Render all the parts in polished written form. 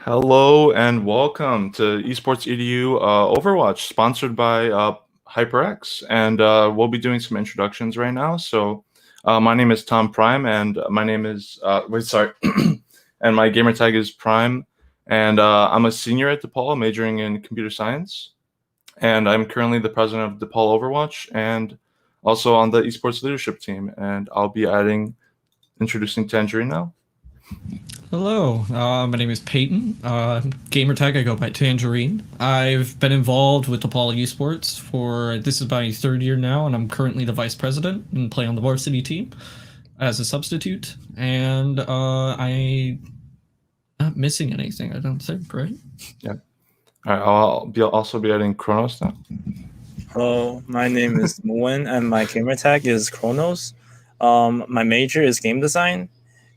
Hello and welcome to EsportsEDU Overwatch, sponsored by HyperX, and we'll be doing some introductions right now. So, my name is Tom Prime, and my name is and my gamer tag is Prime, and I'm a senior at DePaul, majoring in computer science, and I'm currently the president of DePaul Overwatch, and also on the esports leadership team. And I'll be introducing Tangerine now. Hello, my name is Peyton. Gamer tag, I go by Tangerine. I've been involved with DePaul Esports this is my third year now, and I'm currently the vice president and play on the varsity team as a substitute. And I'm not missing anything, I don't think, right? Yeah. All right. Also be adding Kronos now. Hello, my name is Muin, and my gamer tag is Kronos. My major is game design,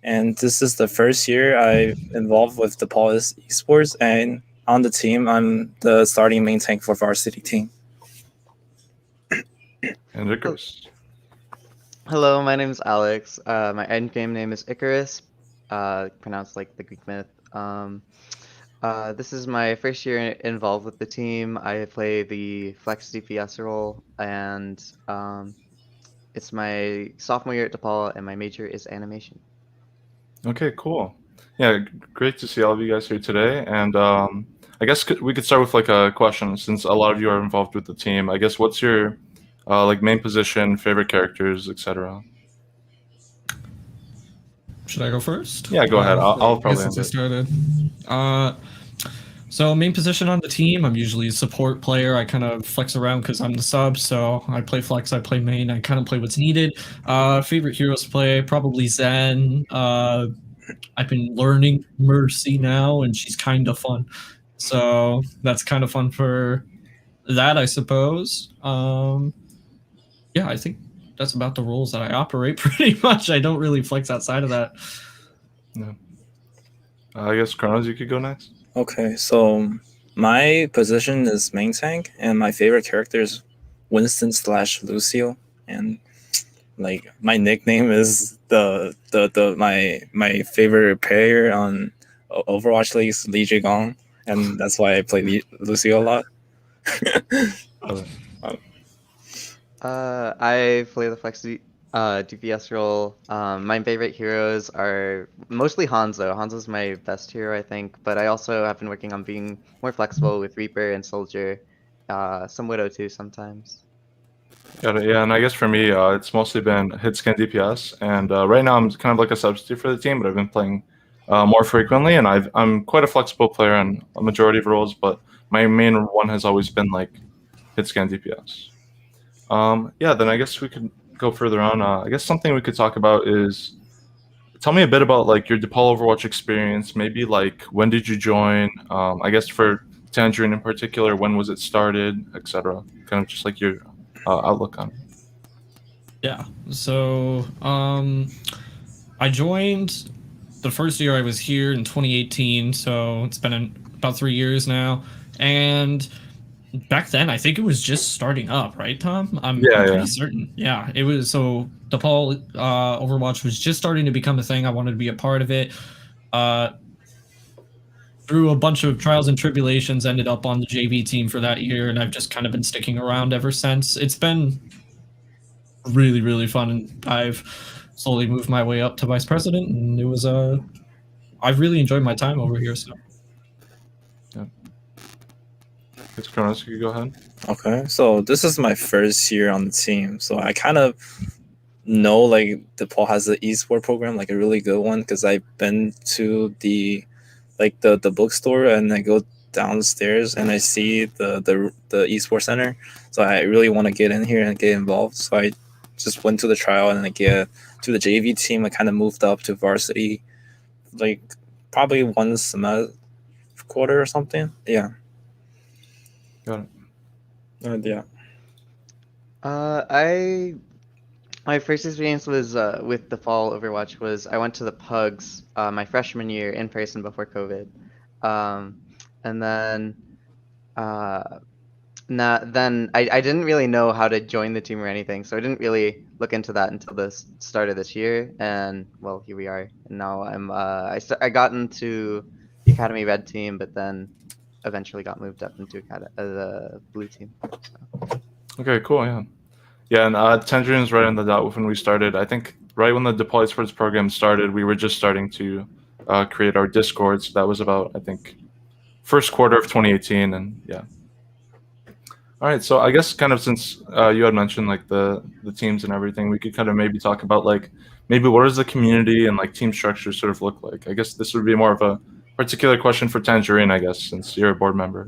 and this is the first year I'm involved with DePaul Esports, and on the team, I'm the starting main tank for varsity team. And Icarus. Hello, my name is Alex. My endgame name is Icarus, pronounced like the Greek myth. This is my first year involved with the team. I play the Flex DPS role, and it's my sophomore year at DePaul, and my major is animation. Okay, cool. Yeah, great to see all of you guys here today. And I guess we could start with like a question, since a lot of you are involved with the team. I guess what's your like main position, favorite characters, etc. Should I go first? Yeah, go ahead. I'll I guess probably since I started. So main position on the team, I'm usually a support player. I kind of flex around because I'm the sub, so I play flex, I play main, I kind of play what's needed. Favorite heroes to play, probably Zen. I've been learning Mercy now, and she's kind of fun. So that's kind of fun for that, I suppose. Yeah, I think that's about the roles that I operate pretty much. I don't really flex outside of that. Yeah. I guess Kronos, you could go next. Okay, so my position is main tank, and my favorite character is Winston/Lucio, and like my nickname is my favorite player on Overwatch League is Lee Jae-gong, and that's why I play Lucio a lot. I play the Flex DPS role. My favorite heroes are mostly Hanzo. Hanzo's my best hero, I think, but I also have been working on being more flexible with Reaper and Soldier, some Widow too sometimes. Got it. Yeah, and I guess for me, it's mostly been hit scan DPS, and right now I'm kind of like a substitute for the team, but I've been playing more frequently, and I'm quite a flexible player in a majority of roles, but my main one has always been like hit scan DPS. Yeah, then I guess we could go further on. I guess something we could talk about is tell me a bit about like your DePaul Overwatch experience. Maybe like when did you join? I guess for Tangerine in particular, when was it started, etc. Kind of just like your outlook on it. Yeah. So I joined the first year I was here in 2018, so it's been about 3 years now. And back then, I think it was just starting up, right, Tom? I'm pretty certain. Yeah, it was. So DePaul Overwatch was just starting to become a thing. I wanted to be a part of it. Through a bunch of trials and tribulations, ended up on the JV team for that year, and I've just kind of been sticking around ever since. It's been really, really fun, and I've slowly moved my way up to vice president, and it was I've really enjoyed my time over here. So. Yeah. It's Kronos, you could go ahead. Okay, so this is my first year on the team, so I kind of know like DePaul has the eSport program, like a really good one, because I've been to the bookstore, and I go downstairs and I see the eSport center. So I really want to get in here and get involved. So I just went to the trial and I get to the JV team. I kind of moved up to varsity, like probably one semester quarter or something. Yeah. Got it. Yeah. My first experience was with the fall Overwatch was I went to the Pugs my freshman year in person before COVID, and then I didn't really know how to join the team or anything, so I didn't really look into that until the start of this year, and well, here we are. And now I got into becoming Academy Red team, but then eventually got moved up into the blue team. So. Okay, cool. Yeah, yeah. And Tangerine is right on the dot when we started. I think right when the DePaul Esports program started, we were just starting to create our Discord. So that was about, I think, first quarter of 2018, and yeah. All right, so I guess kind of since you had mentioned like the teams and everything, we could kind of maybe talk about like maybe what does the community and like team structure sort of look like? I guess this would be more of a particular question for Tangerine, I guess, since you're a board member.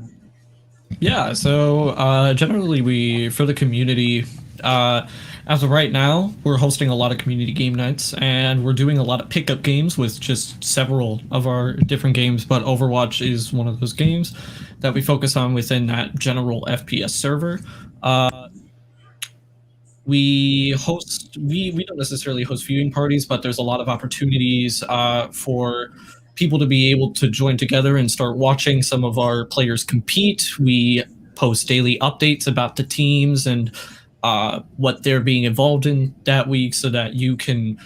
Yeah, so generally for the community, as of right now, we're hosting a lot of community game nights, and we're doing a lot of pickup games with just several of our different games, but Overwatch is one of those games that we focus on within that general FPS server. We don't necessarily host viewing parties, but there's a lot of opportunities for people to be able to join together and start watching some of our players compete. We post daily updates about the teams and what they're being involved in that week, so that you can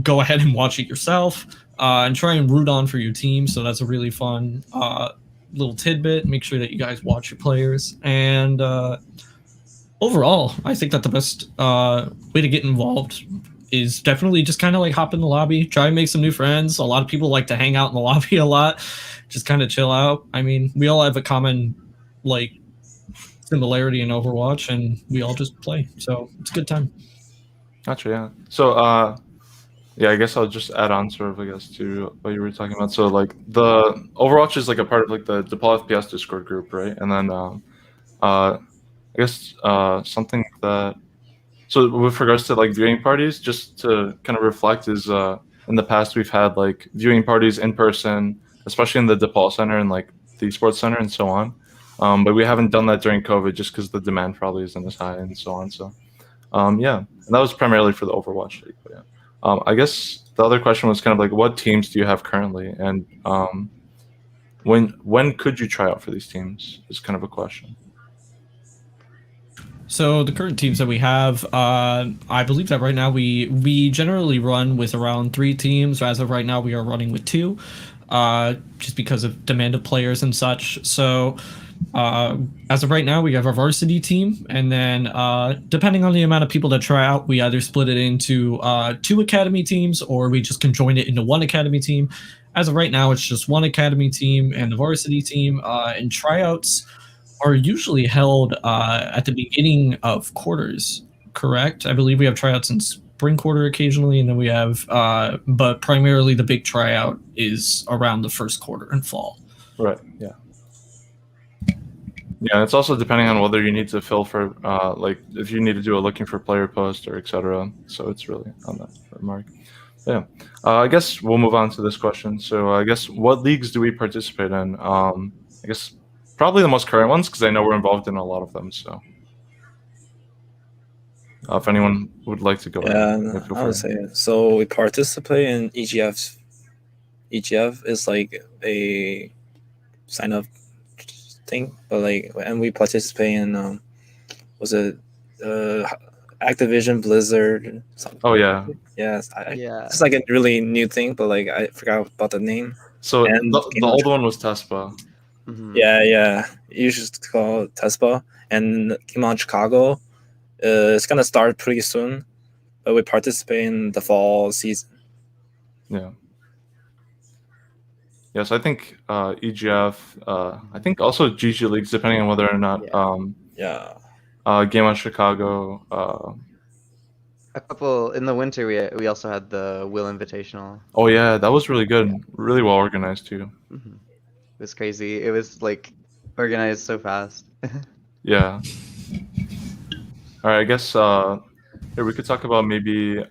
go ahead and watch it yourself and try and root on for your team. So that's a really fun little tidbit. Make sure that you guys watch your players. And overall, I think that the best way to get involved is definitely just kind of like hop in the lobby, try and make some new friends. A lot of people like to hang out in the lobby a lot, just kind of chill out. I mean, we all have a common like similarity in Overwatch, and we all just play. So it's a good time. Gotcha, yeah. So yeah, I guess I'll just add on sort of, I guess, to what you were talking about. So like the Overwatch is like a part of like the DePaul FPS Discord group, right? And then I guess something that, so with regards to like viewing parties, just to kind of reflect, is in the past we've had like viewing parties in person, especially in the DePaul Center and like the Esports Center and so on. But we haven't done that during COVID just because the demand probably isn't as high and so on. So yeah, and that was primarily for the Overwatch League. But yeah, I guess the other question was kind of like, what teams do you have currently, and when could you try out for these teams? Is kind of a question. So the current teams that we have, I believe that right now we generally run with around 3 teams. As of right now, we are running with 2, just because of demand of players and such. So as of right now, we have our varsity team, and then depending on the amount of people that try out, we either split it into 2 academy teams, or we just conjoin it into 1 academy team. As of right now, it's just 1 academy team and the varsity team, and tryouts are usually held at the beginning of quarters, correct? I believe we have tryouts in spring quarter occasionally, and then we have, but primarily the big tryout is around the first quarter in fall. Right, yeah. Yeah, it's also depending on whether you need to fill for, like, if you need to do a looking for player post or etc. So it's really on that remark. Yeah, I guess we'll move on to this question. So I guess what leagues do we participate in? I guess probably the most current ones, because I know we're involved in a lot of them. So if anyone would like to go ahead, Yeah, I would say it. So we participate in EGF. EGF is like a sign up thing, but like, and we participate in was it Activision Blizzard something. Oh yeah, yeah, Yeah. it's like a really new thing, but like I forgot about the name. so And the old one was Tespa. Mhm. Yeah, you should call it Tespa. And Game On Chicago, it's gonna start pretty soon, but we participate in the fall season. Yeah. Yes, I think EGF. I think also GG leagues, depending on whether or not Yeah. Game on Chicago. A couple in the winter. We also had the Will Invitational. Oh yeah, that was really good. Really well organized too. Mhm. It was crazy. It was like organized so fast. Yeah. All right, I guess here we could talk about maybe.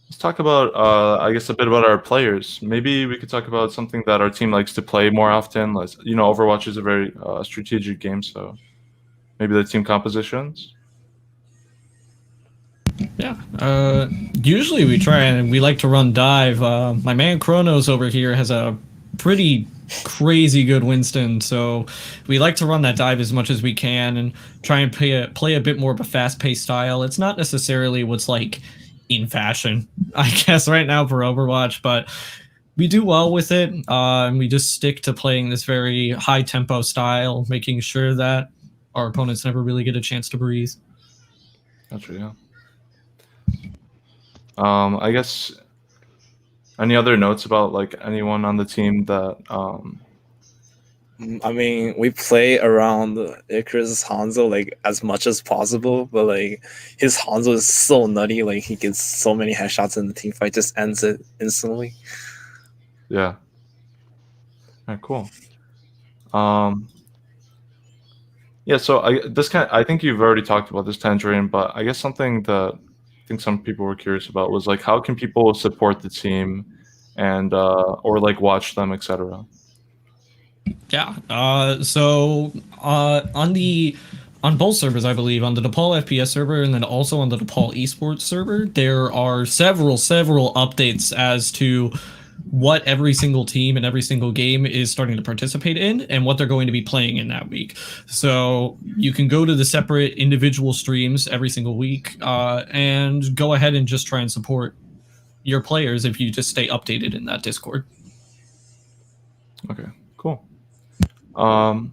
Let's talk about I guess a bit about our players. Maybe we could talk about something that our team likes to play more often. Like, you know, Overwatch is a very strategic game, so maybe the team compositions. Yeah. Usually we like to run dive. My man Chronos over here has a pretty crazy good Winston, so we like to run that dive as much as we can and try and play a bit more of a fast-paced style. It's not necessarily what's like in fashion, I guess, right now for Overwatch, but we do well with it. And we just stick to playing this very high tempo style, making sure that our opponents never really get a chance to breathe. That's true. Yeah. I guess any other notes about like anyone on the team that I mean, we play around Icarus Hanzo like as much as possible, but like his Hanzo is so nutty. Like he gets so many headshots in the team fight, just ends it instantly. yeah. All right, cool. Yeah, so I think you've already talked about this, Tangerine, but I guess something that I think some people were curious about was like how can people support the team and or like watch them, etc. Yeah. On both servers, I believe, on the DePaul FPS server and then also on the DePaul Esports server, there are several updates as to what every single team and every single game is starting to participate in and what they're going to be playing in that week. So you can go to the separate individual streams every single week and go ahead and just try and support your players if you just stay updated in that Discord. Okay, cool. All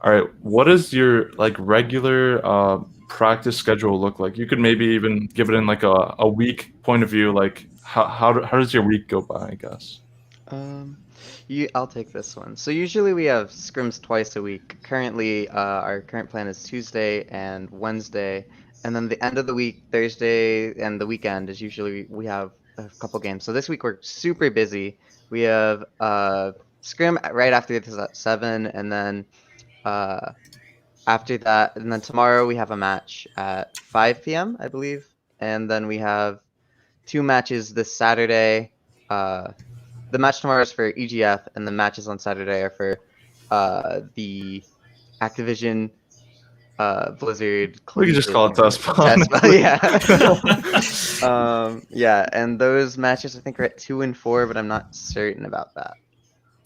right, what does your like regular practice schedule look like? You could maybe even give it in like a week point of view, like how does your week go by, I guess? Um, I'll take this one. So usually we have scrims twice a week. Currently, our current plan is Tuesday and Wednesday, and then the end of the week, Thursday, and the weekend is usually we have a couple games. So this week we're super busy. We have scrim right after this at 7, and then uh after that, and then tomorrow we have a match at 5 p.m. I believe, and then we have 2 matches this Saturday. The match tomorrow is for EGF, and the matches on Saturday are for the Activision Blizzard. We could just call it Collegiate Test. yeah. Yeah, and those matches I think are at 2 and 4, but I'm not certain about that.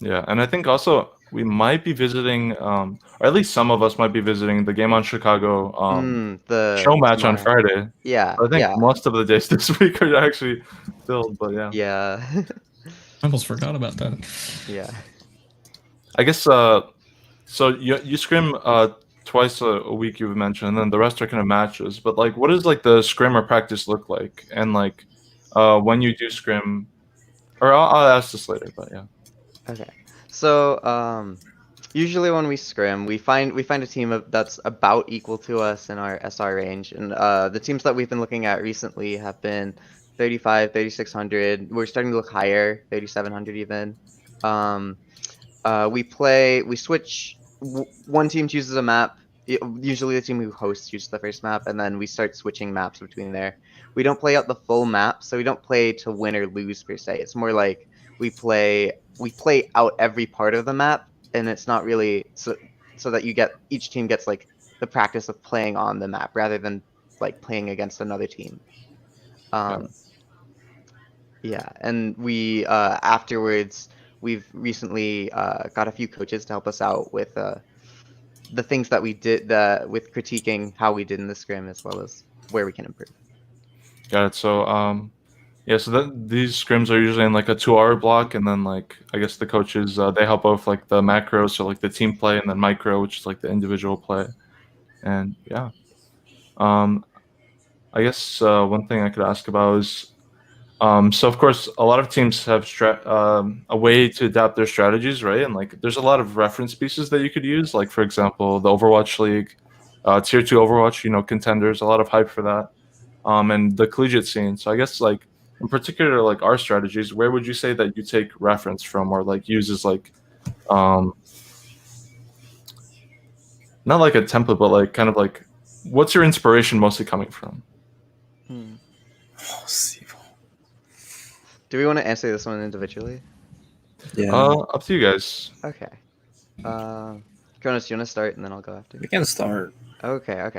Yeah, and I think also we might be visiting, or at least some of us might be visiting the game on Chicago The show match on tomorrow. Friday. Yeah, I think yeah, most of the days this week are actually filled, but yeah. yeah, I almost forgot about that. yeah. I guess so you scrim twice a week you've mentioned, and then the rest are kind of matches. But like, what does like the scrim or practice look like? And like, when you do scrim, or I'll ask this later, but yeah. Okay. So, usually when we scrim, we find a team that's about equal to us in our SR range, and the teams that we've been looking at recently have been 35, 3600. We're starting to look higher, 3700 even. We switch. One team chooses a map. Usually the team who hosts chooses the first map, and then we start switching maps between there. We don't play out the full map, so we don't play to win or lose per se. It's more like we play out every part of the map, and it's not really so that each team gets like the practice of playing on the map rather than like playing against another team. Yeah, and we afterwards we've recently got a few coaches to help us out with the things that we did with critiquing how we did in the scrim as well as where we can improve. Got it. So yeah, so these scrims are usually in like a 2-hour block, and then like I guess the coaches they help out with like the macros, so like the team play, and then micro, which is like the individual play. And yeah, I guess one thing I could ask about is so of course a lot of teams have a way to adapt their strategies, right? And like there's a lot of reference pieces that you could use, like for example the Overwatch League, Tier 2 Overwatch, contenders, a lot of hype for that, and the collegiate scene. So I guess like in particular like our strategies, where would you say that you take reference from or like uses like not like a template, but like kind of like what's your inspiration mostly coming from? Do we want to answer this one individually? Yeah, Up to you guys. Okay. Cronus, you want to start and then I'll go after? we can start. Okay.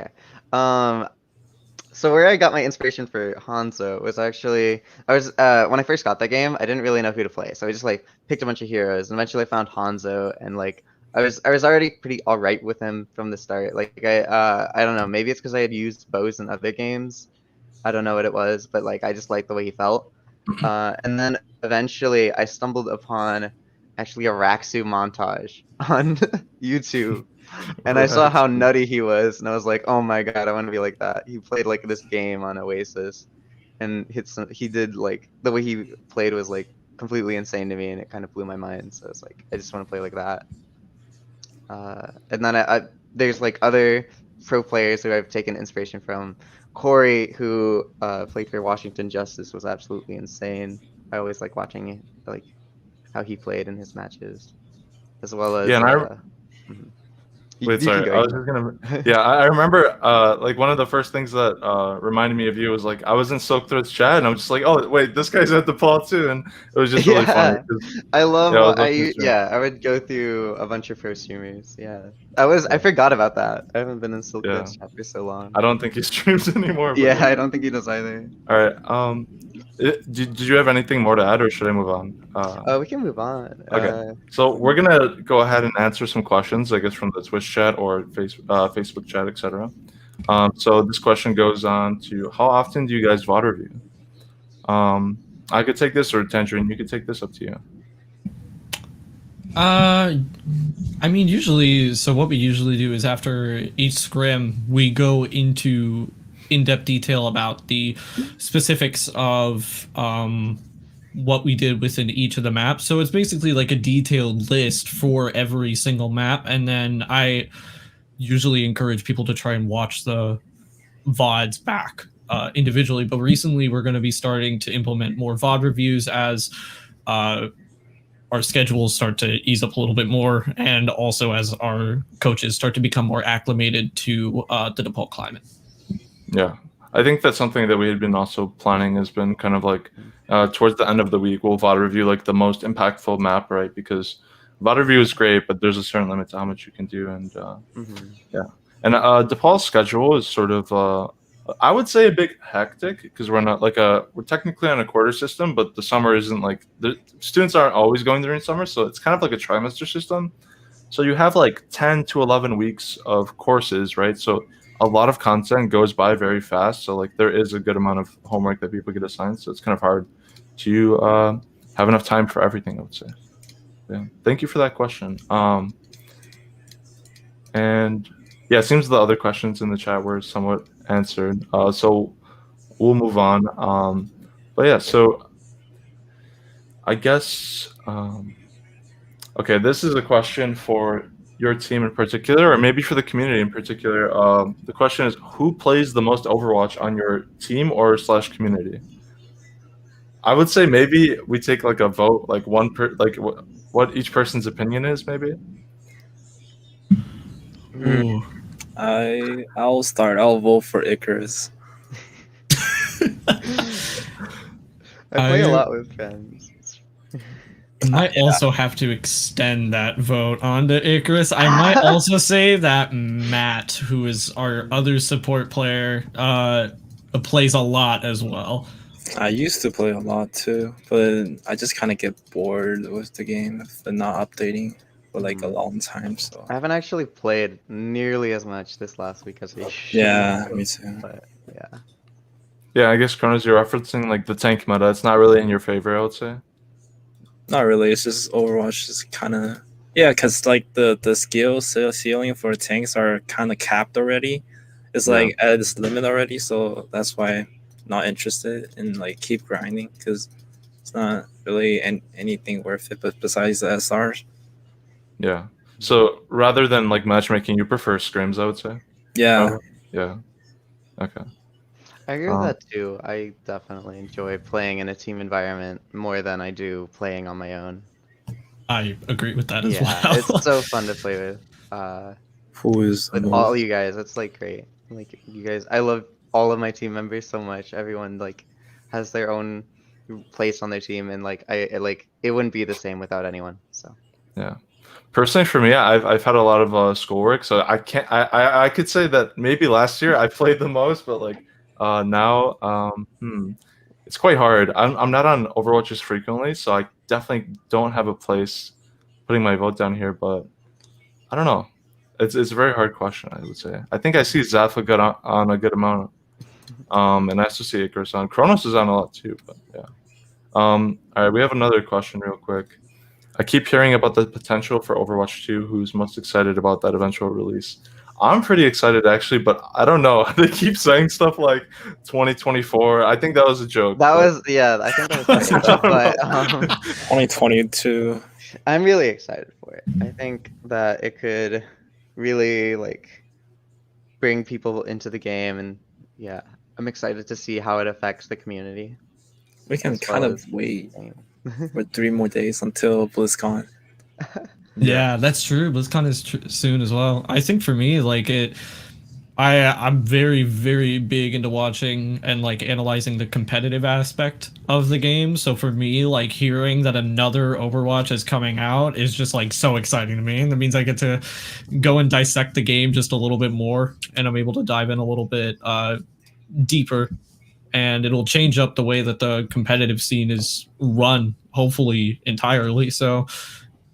So where I got my inspiration for Hanzo was actually when I first got that game, I didn't really know who to play, so I just like picked a bunch of heroes, and eventually I found Hanzo, and like I was already pretty alright with him from the start. Like I don't know, maybe it's because I had used bows in other games. I don't know what it was, but like I just liked the way he felt. And then eventually I stumbled upon actually a Raksu montage on YouTube. And I saw how nutty he was, and I was like, "Oh my god, I want to be like that." He played like this game on Oasis, and he did like the way he played was like completely insane to me, and it kind of blew my mind. So it's like I just want to play like that. And then there's like other pro players who I've taken inspiration from. Corey, who played for Washington Justice, was absolutely insane. I always like watching like how he played in his matches, as well as Yeah, and mhm. wait, You can sorry. go. I was just gonna. Yeah, I remember. Like one of the first things that reminded me of you was like I was in Silk Thread's chat, and I'm just like, oh wait, this guy's at the Paul too, and it was just really funny. Yeah, I love Yeah, I was what watching his stream. I would go through a bunch of pro streamers. Yeah. I Yeah. forgot about that. I haven't been in Silk Yeah. Road's chat for so long. I don't think he streams anymore. But Yeah, I don't think he does either. All right. Did you have anything more to add, or should I move on? We can move on. Okay. So we're gonna go ahead and answer some questions, I guess, from the Twitch chat or Facebook chat, etc. So this question goes on to: how often do you guys VOD review? I could take this, or Tangerine, you could take this. Up to you. I mean, usually, so what we usually do is after each scrim, we go into in-depth detail about the specifics of what we did within each of the maps. So it's basically like a detailed list for every single map, and then I usually encourage people to try and watch the VODs back individually. But recently, we're going to be starting to implement more VOD reviews as our schedules start to ease up a little bit more, and also as our coaches start to become more acclimated to the DePaul climate. Yeah, I think that's something that we had been also planning has been kind of like towards the end of the week, we'll VOD review like the most impactful map, right? Because VOD review is great, but there's a certain limit to how much you can do. And yeah, and DePaul's schedule is sort of, I would say, a bit hectic because we're not like we're technically on a quarter system, but the summer isn't like the students aren't always going during summer, so it's kind of like a trimester system. So you have like 10 to 11 weeks of courses, right? So a lot of content goes by very fast. So like there is a good amount of homework that people get assigned. So it's kind of hard to have enough time for everything, I would say. Yeah. Thank you for that question. And yeah, it seems the other questions in the chat were somewhat answered. So we'll move on. But yeah, so I guess, okay, this is a question for your team in particular, or maybe for the community in particular. The question is, who plays the most Overwatch on your team or / community? I would say maybe we take like a vote, like what each person's opinion is, maybe. Ooh. I'll start. I'll vote for Icarus. I play a lot with friends. I might also have to extend that vote onto Icarus. I might also say that Matt, who is our other support player, plays a lot as well. I used to play a lot too, but I just kind of get bored with the game if they're not updating for like a long time. So I haven't actually played nearly as much this last week as I should. yeah, me too. But yeah. Yeah, I guess Kronos, you're referencing like the tank meta. It's not really in your favor, I would say. Not really. It's just Overwatch is kind of because like the skill ceiling for tanks are kind of capped already. It's like at its limit already, so that's why I'm not interested in like keep grinding because it's not really anything worth it. But besides the SRs. Yeah. So rather than like matchmaking, you prefer scrims, I would say. Yeah. Yeah. Okay. I agree with that too. I definitely enjoy playing in a team environment more than I do playing on my own. I agree with that as Yeah, well. it's so fun to play with. Who is With all you guys, it's like great. Like you guys, I love all of my team members so much. Everyone like has their own place on their team, and like it wouldn't be the same without anyone. So yeah. Personally, for me, I've had a lot of schoolwork, so I can't. I could say that maybe last year I played the most, but like now, it's quite hard. I'm not on Overwatch as frequently, so I definitely don't have a place putting my vote down here. But I don't know. It's a very hard question, I would say. I think I see Zaffa good on a good amount, and I also see Icarus on. Kronos is on a lot too, but yeah. All right, we have another question real quick. I keep hearing about the potential for Overwatch 2. Who's most excited about that eventual release? I'm pretty excited actually, but I don't know. They keep saying stuff like 2024. I think that was a joke. That but- was, yeah, I think that was That's a fake. joke. But 2022. I'm really excited for it. I think that it could really like bring people into the game, and yeah, I'm excited to see how it affects the community. We can as kind well of as wait the game. for 3 more days until BlizzCon. Yeah, that's true. BlizzCon is soon as well. I think for me, like I'm very, very big into watching and like analyzing the competitive aspect of the game. So for me, like hearing that another Overwatch is coming out is just like so exciting to me. And that means I get to go and dissect the game just a little bit more, and I'm able to dive in a little bit deeper. And it'll change up the way that the competitive scene is run, hopefully entirely. So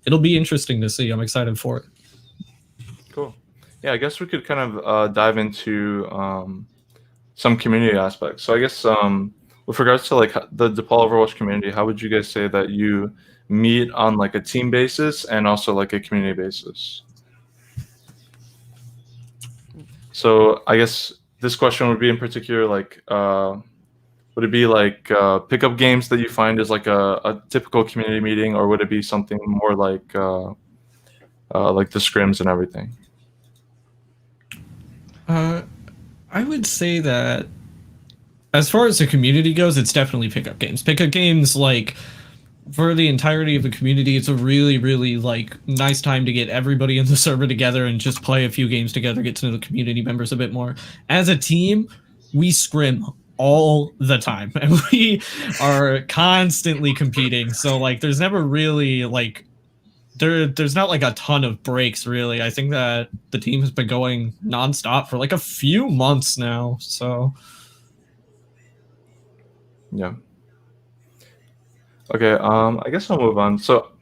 it'll be interesting to see. I'm excited for it. Cool. Yeah, I guess we could kind of dive into some community aspects. So I guess with regards to like the DePaul Overwatch community, how would you guys say that you meet on like a team basis and also like a community basis? So I guess this question would be in particular like would it be like pickup games that you find is like a typical community meeting, or would it be something more like the scrims and everything? I would say that as far as the community goes, it's definitely pickup games. Pickup games, like for the entirety of the community, it's a really, really like nice time to get everybody in the server together and just play a few games together, get to know the community members a bit more. As a team, we scrim all the time and we are constantly competing. So like there's never really like there's not like a ton of breaks really. I think that the team has been going nonstop for like a few months now. So Yeah. Okay, I guess I'll move on. So,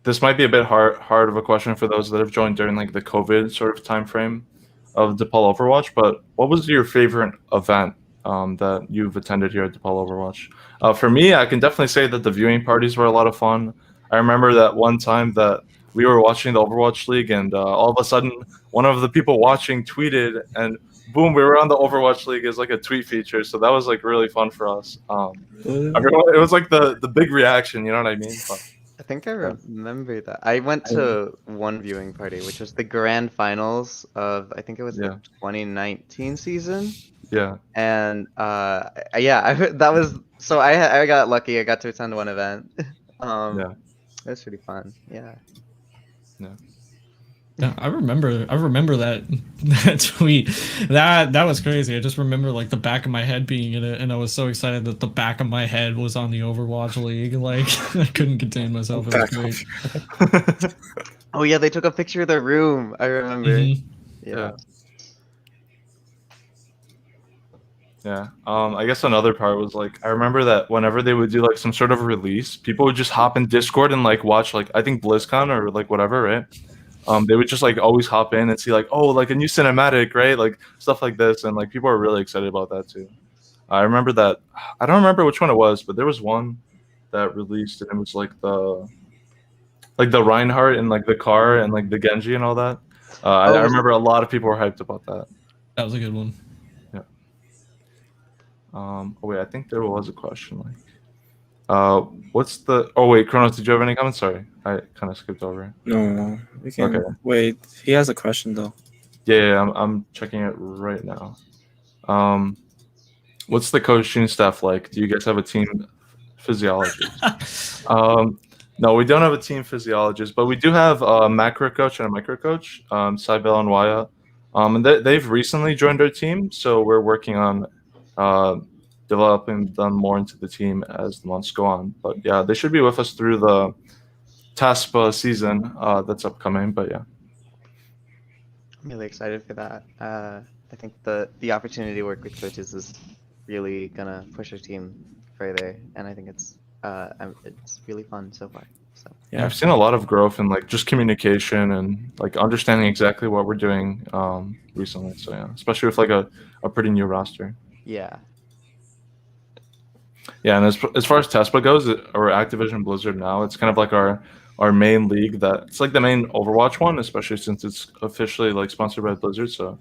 this might be a bit hard of a question for those that have joined during like the COVID sort of time frame of DePaul Overwatch. But what was your favorite event that you've attended here at DePaul Overwatch? For me, I can definitely say that the viewing parties were a lot of fun. I remember that one time that we were watching the Overwatch League, and all of a sudden, one of the people watching tweeted, and boom, we were on the Overwatch League as like a tweet feature. So that was like really fun for us. It was like the big reaction, you know what I mean? But, I think I remember that. I went to one viewing party, which was the grand finals of, I think it was the 2019 season. yeah. And yeah, that was, so I got lucky. I got to attend one event. Yeah. It was pretty fun. Yeah. yeah, I remember that that tweet. That was crazy. I just remember like the back of my head being in it, and I was so excited that the back of my head was on the Overwatch League. Like I couldn't contain myself. It was great. Oh yeah, they took a picture of the room. I remember. Mhm. Yeah. Yeah. I guess another part was like I remember that whenever they would do like some sort of release, people would just hop in Discord and like watch like I think BlizzCon or like whatever, right? They would just like always hop in and see like, oh, like a new cinematic, right? Like stuff like this, and like people are really excited about that too. I remember that. I don't remember which one it was, but there was one that released, and it was like the Reinhardt and like the car and like the Genji and all that. I remember a lot of people were hyped about that. That was a good one. Yeah. Oh wait, I think there was a question like, what's the? Oh wait, Kronos, did you have any comments? Sorry, I kind of skipped over it. No, we can Okay. wait. He has a question though. Yeah, I'm checking it right now. What's the coaching staff like? Do you guys have a team physiologist? No, we don't have a team physiologist, but we do have a macro coach and a micro coach, Saibel and Waya. And they've recently joined our team, so we're working on developing them more into the team as the months go on. But yeah, they should be with us through the TASPA season that's upcoming. But yeah. I'm really excited for that. I think the opportunity to work with coaches is really gonna push our team further, and I think it's really fun so far. So Yeah, I've seen a lot of growth in like just communication and like understanding exactly what we're doing recently. So yeah, especially with like a pretty new roster. yeah. Yeah, and as far as TESPA goes, or Activision Blizzard now, it's kind of like our main league. That it's like the main Overwatch one, especially since it's officially like sponsored by Blizzard. So,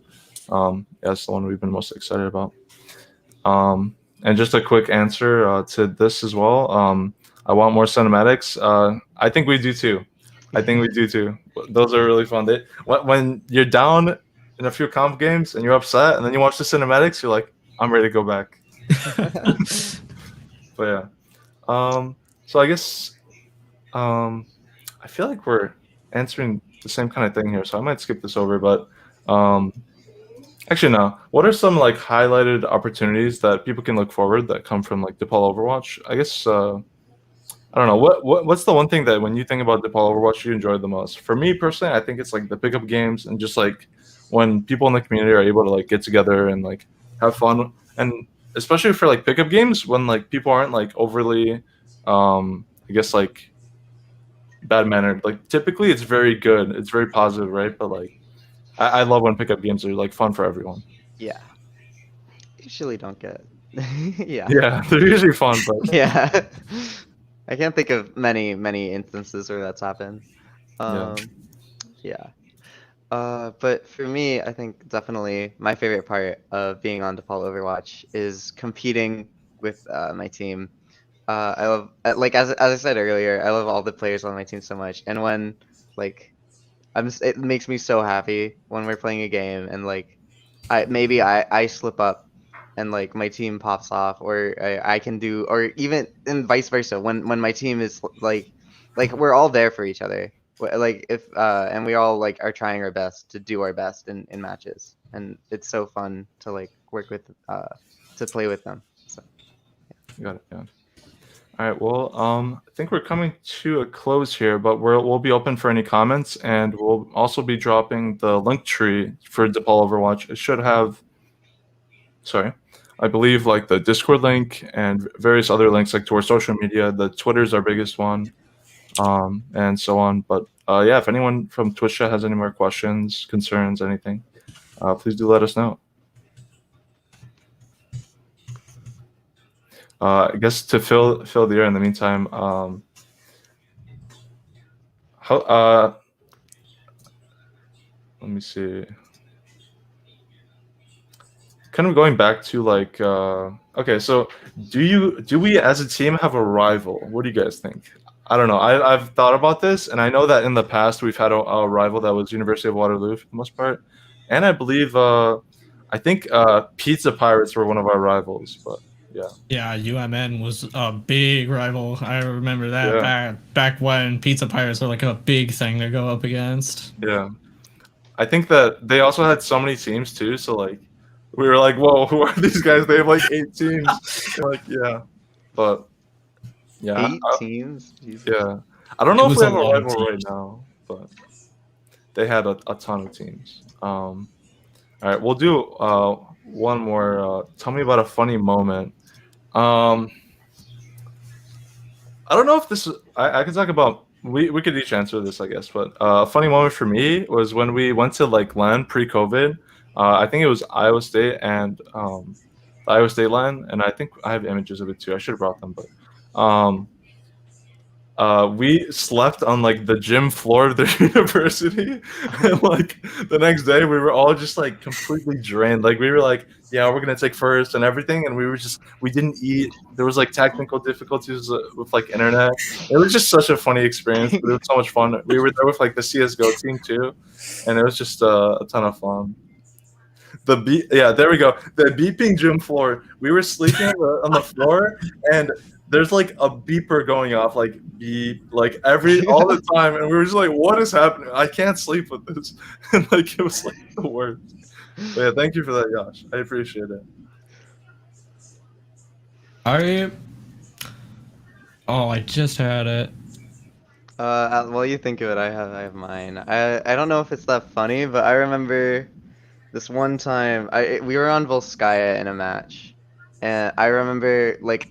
yeah, that's the one we've been most excited about. And just a quick answer to this as well. I want more cinematics. I think we do too. I think we do too. Those are really fun. When you're down in a few comp games and you're upset, and then you watch the cinematics, you're like, I'm ready to go back. But yeah. So I guess I feel like we're answering the same kind of thing here, so I might skip this over. But actually, no. What are some like highlighted opportunities that people can look forward that come from like DePaul Overwatch? I guess I don't know. What's the one thing that when you think about DePaul Overwatch you enjoy the most? For me personally, I think it's like the pickup games and just like when people in the community are able to like get together and like have fun, and especially for like pickup games when like people aren't like overly, I guess like bad mannered. Like typically it's very good, it's very positive, right? But like I love when pickup games are like fun for everyone. Yeah. Usually don't get. Yeah. Yeah, they're usually fun, but Yeah. I can't think of many instances where that's happened. yeah. Yeah. But for me, I think definitely my favorite part of being on DePaul Overwatch is competing with my team. I love like as I said earlier, I love all the players on my team so much, and when like it makes me so happy when we're playing a game and like I slip up and like my team pops off, or I can do, or even and vice versa when my team is like we're all there for each other. Like if and we all like are trying our best to do our best in matches, and it's so fun to like work with to play with them. So Got it. Yeah. All right. Well, I think we're coming to a close here, but we'll be open for any comments, and we'll also be dropping the link tree for DePaul Overwatch. It should have, sorry, I believe like the Discord link and various other links like to our social media. The Twitter's our biggest one, and so on. But yeah, if anyone from Twitch chat has any more questions, concerns, anything, please do let us know. I guess to fill the air in the meantime, how let me see. Kind of going back to like okay, so do we as a team have a rival? What do you guys think? I don't know. I've thought about this, and I know that in the past we've had a rival that was University of Waterloo for the most part, and I believe I think Pizza Pirates were one of our rivals, but yeah. Yeah, UMN was a big rival. I remember that Yeah. back when Pizza Pirates were like a big thing to go up against. Yeah. I think that they also had so many teams too, so like we were like, whoa, who are these guys? They have like 8 teams. Like, yeah. But yeah. 8 teams. Jesus. Yeah. I don't know It if was we a have a lot of rival right teams. now, but they had a ton of teams. All right, we'll do one more. Tell me about a funny moment. I don't know if this is, I can talk about, we could each answer this, I guess, but a funny moment for me was when we went to like LAN pre-COVID. I think it was Iowa State and the Iowa State LAN, and I think I have images of it too. I should have brought them, but we slept on like the gym floor of the university, and like the next day we were all just like completely drained. Like we were like, yeah, we're gonna take first and everything, and we didn't eat. There was like technical difficulties with like internet. It was just such a funny experience, but it was so much fun. We were there with like the CS:GO team too, and it was just a ton of fun. Yeah, there we go. The beeping gym floor. We were sleeping on the floor, and there's like a beeper going off, like beep, like all the time, and we were just like, "What is happening? I can't sleep with this." And like it was like the worst. But yeah, thank you for that, Josh. I appreciate it. I just had it. While you think of it, I have mine. I don't know if it's that funny, but I remember this one time we were on Volskaya in a match, and I remember like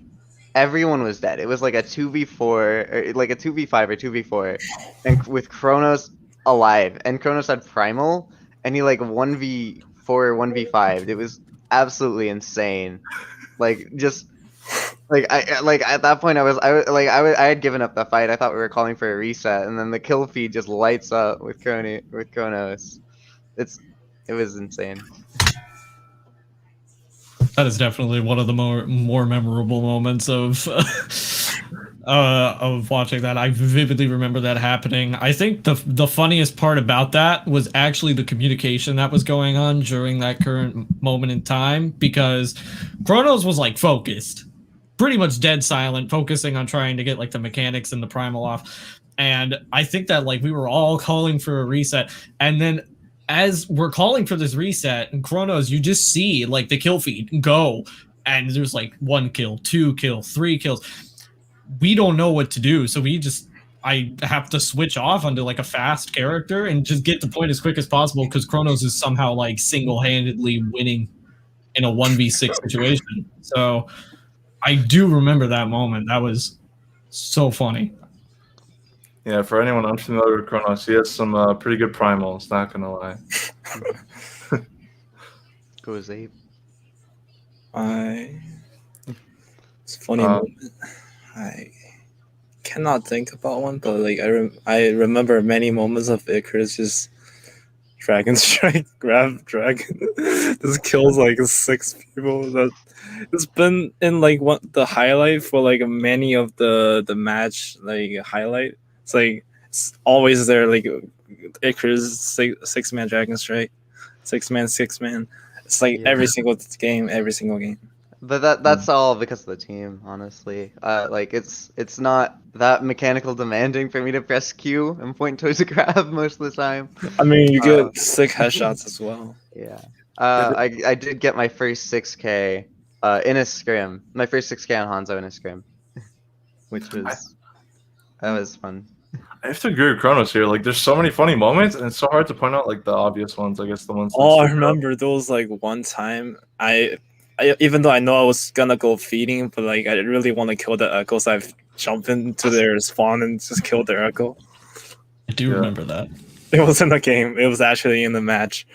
everyone was dead. It was like a 2v4 or like a 2v5 or 2v4, and with Kronos alive, and Kronos had Primal, and he like 1v4 or 1v5. It was absolutely insane. Like just like at that point I had given up the fight. I thought we were calling for a reset, and then the kill feed just lights up with Kronos. It was insane. That is definitely one of the more memorable moments of watching that. I vividly remember that happening. I think the funniest part about that was actually the communication that was going on during that current moment in time, because Kronos was like focused, pretty much dead silent, focusing on trying to get like the mechanics and the primal off. And I think that like we were all calling for a reset, and then as we're calling for this reset and Kronos, you just see like the kill feed go, and there's like 1 kill, 2 kill, 3 kills. We don't know what to do, so I have to switch off onto like a fast character and just get to point as quick as possible, because Kronos is somehow like single-handedly winning in a 1v6 situation. So I do remember that moment. That was so funny. Yeah, for anyone unfamiliar with Kronos, he has some pretty good primals, not gonna lie. Goes Ape. It's a funny moment. I cannot think about one, but like I remember many moments of Icarus just Dragon Strike, grab Dragon, just kills like 6 people. That it's been in like the highlight for like many of the match like highlight. It's like it's always there, like Icarus 6-man Dragon Strike, 6-man. It's like every single game. But that's all because of the team, honestly. Like it's not that mechanical demanding for me to press Q and point towards a grab most of the time. I mean, you get sick headshots as well. Yeah. I did get my first 6K in a scrim. My first 6K on Hanzo in a scrim, which was that was fun. I have to agree with Kronos here. Like, there's so many funny moments, and it's so hard to point out like the obvious ones. I guess the ones. Oh, I remember there was like one time I even though I know I was gonna go feeding, but like I really want to kill the echoes. I've jumped into their spawn and just killed their echo. I do remember that. It wasn't a game. It was actually in the match.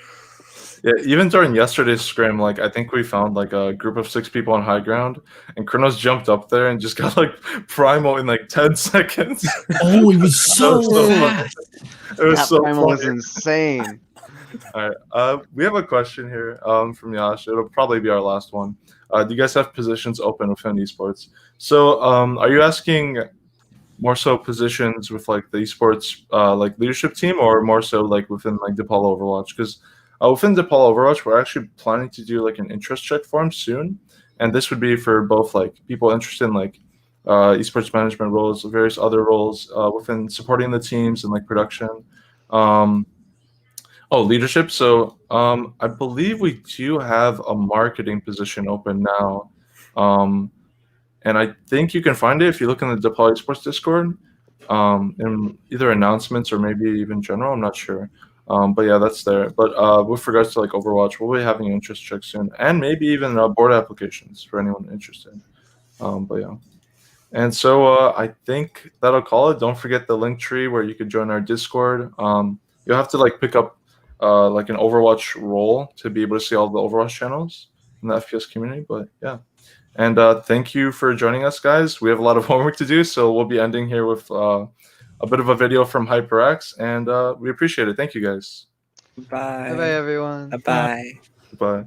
Yeah, even during yesterday's scrim, like I think we found like a group of 6 people on high ground, and Kronos jumped up there and just got like primo in like 10 seconds. Oh, it was so fast. It was so primo was insane. All right, we have a question here from Yash. It'll probably be our last one. Do you guys have positions open within esports? So, are you asking more so positions with like the esports like leadership team, or more so like within like DePaul Overwatch? Because within DePaul Overwatch, we're actually planning to do like an interest check form soon, and this would be for both like people interested in like esports management roles, various other roles within supporting the teams and like production. Leadership. So I believe we do have a marketing position open now. And I think you can find it if you look in the DePaul Esports Discord, in either announcements or maybe even general. I'm not sure. But yeah, that's there. But with regards to like Overwatch, we'll be having an interest check soon, and maybe even board applications for anyone interested. But yeah. And so I think that'll call it. Don't forget the link tree where you could join our Discord. You'll have to like pick up like an Overwatch role to be able to see all the Overwatch channels in the FPS community. But yeah. And thank you for joining us, guys. We have a lot of homework to do, so we'll be ending here with a bit of a video from HyperX, and we appreciate it. Thank you, guys. Bye. Bye, everyone. Bye. Bye.